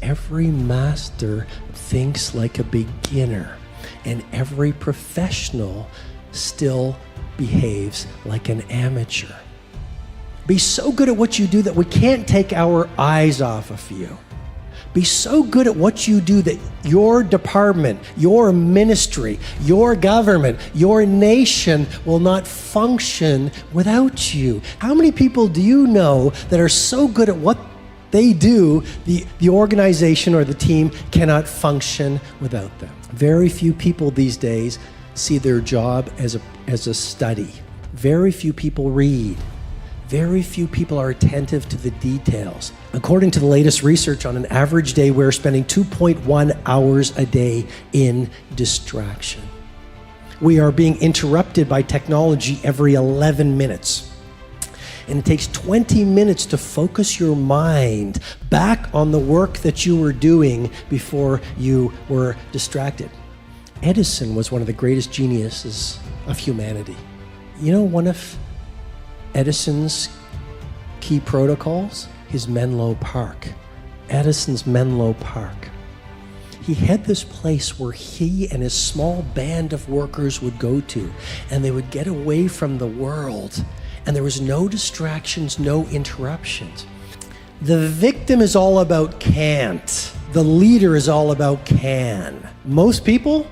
every master thinks like a beginner, and every professional still behaves like an amateur. Be so good at what you do that we can't take our eyes off of you. Be so good at what you do that your department, your ministry, your government, your nation will not function without you. How many people do you know that are so good at what they do, the organization or the team cannot function without them? Very few people these days see their job as a study. Very few people read. Very few people are attentive to the details. According to the latest research, on an average day, we're spending 2.1 hours a day in distraction. We are being interrupted by technology every 11 minutes. And it takes 20 minutes to focus your mind back on the work that you were doing before you were distracted. Edison was one of the greatest geniuses of humanity. You know, one of Edison's key protocols? His Menlo Park. Edison's Menlo Park. He had this place where he and his small band of workers would go to, and they would get away from the world, and there was no distractions, no interruptions. The victim is all about can't. The leader is all about can. Most people,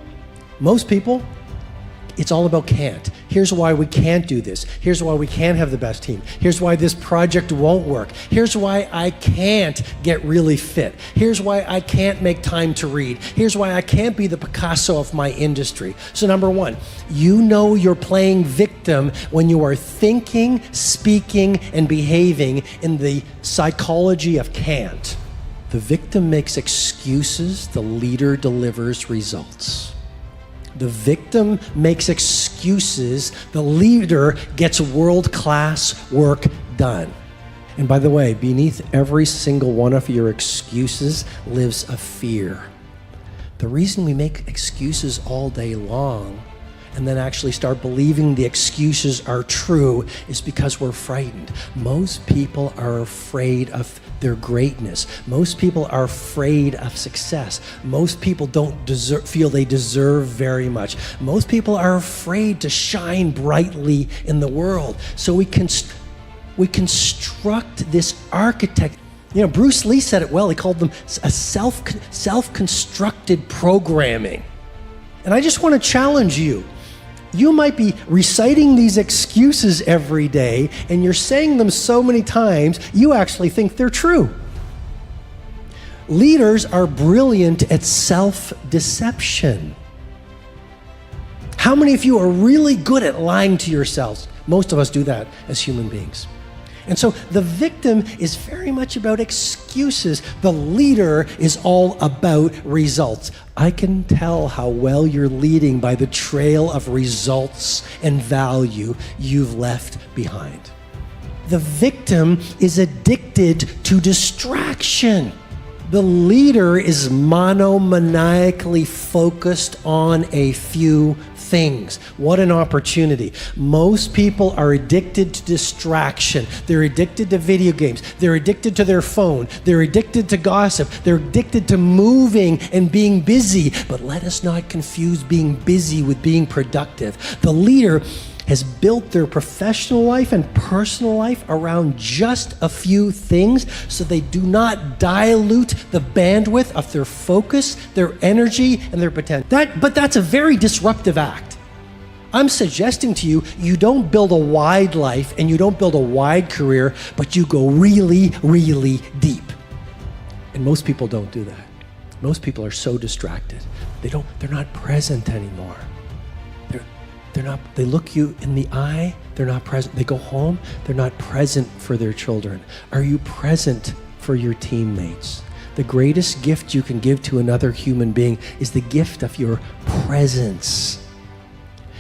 it's all about can't. Here's why we can't do this. Here's why we can't have the best team. Here's why this project won't work. Here's why I can't get really fit. Here's why I can't make time to read. Here's why I can't be the Picasso of my industry. So number one, you know you're playing victim when you are thinking, speaking, and behaving in the psychology of can't. The victim makes excuses, the leader delivers results. The victim makes excuses, the leader gets world-class work done. And by the way, beneath every single one of your excuses lives a fear. The reason we make excuses all day long and then actually start believing the excuses are true is because we're frightened. Most people are afraid of their greatness. Most people are afraid of success. Most people don't feel they deserve very much. Most people are afraid to shine brightly in the world. So we construct this architect. You know, Bruce Lee said it well. He called them a self-constructed programming. And I just want to challenge you. You might be reciting these excuses every day, and you're saying them so many times, you actually think they're true. Leaders are brilliant at self-deception. How many of you are really good at lying to yourselves? Most of us do that as human beings. And so the victim is very much about excuses. The leader is all about results. I can tell how well you're leading by the trail of results and value you've left behind. The victim is addicted to distraction. The leader is monomaniacally focused on a few things. What an opportunity. Most people are addicted to distraction. They're addicted to video games. They're addicted to their phone. They're addicted to gossip. They're addicted to moving and being busy. But let us not confuse being busy with being productive. The leader has built their professional life and personal life around just a few things so they do not dilute the bandwidth of their focus, their energy, and their potential. But that's a very disruptive act. I'm suggesting to you, you don't build a wide life and you don't build a wide career, but you go really, really deep. And most people don't do that. Most people are so distracted. They're not present anymore. They look you in the eye, they're not present. They go home, they're not present for their children. Are you present for your teammates? The greatest gift you can give to another human being is the gift of your presence.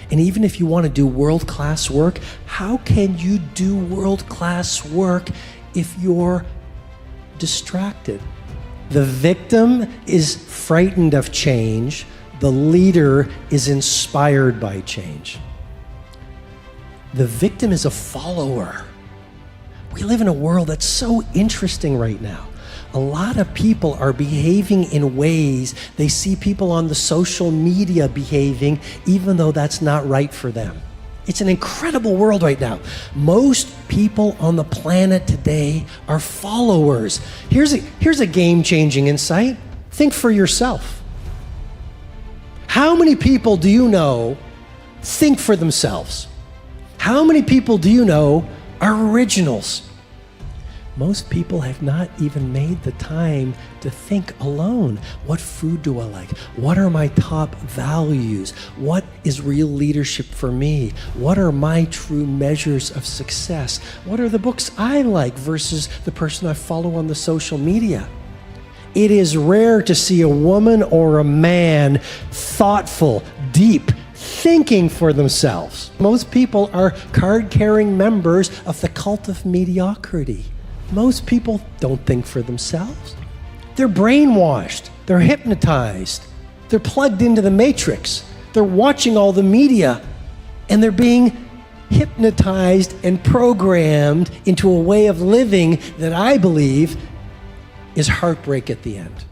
And even if you want to do world-class work, how can you do world-class work if you're distracted? The victim is frightened of change. The leader is inspired by change. The victim is a follower. We live in a world that's so interesting right now. a lot of people are behaving in ways they see people on the social media behaving, even though that's not right for them. It's an incredible world right now. Most people on the planet today are followers. Here's a game-changing insight. Think for yourself. How many people do you know think for themselves? How many people do you know are originals? Most people have not even made the time to think alone. What food do I like? What are my top values? What is real leadership for me? What are my true measures of success? What are the books I like versus the person I follow on the social media? It is rare to see a woman or a man thoughtful, deep, thinking for themselves. Most people are card-carrying members of the cult of mediocrity. Most people don't think for themselves. They're brainwashed. They're hypnotized. They're plugged into the matrix. They're watching all the media, and they're being hypnotized and programmed into a way of living that I believe is heartbreak at the end.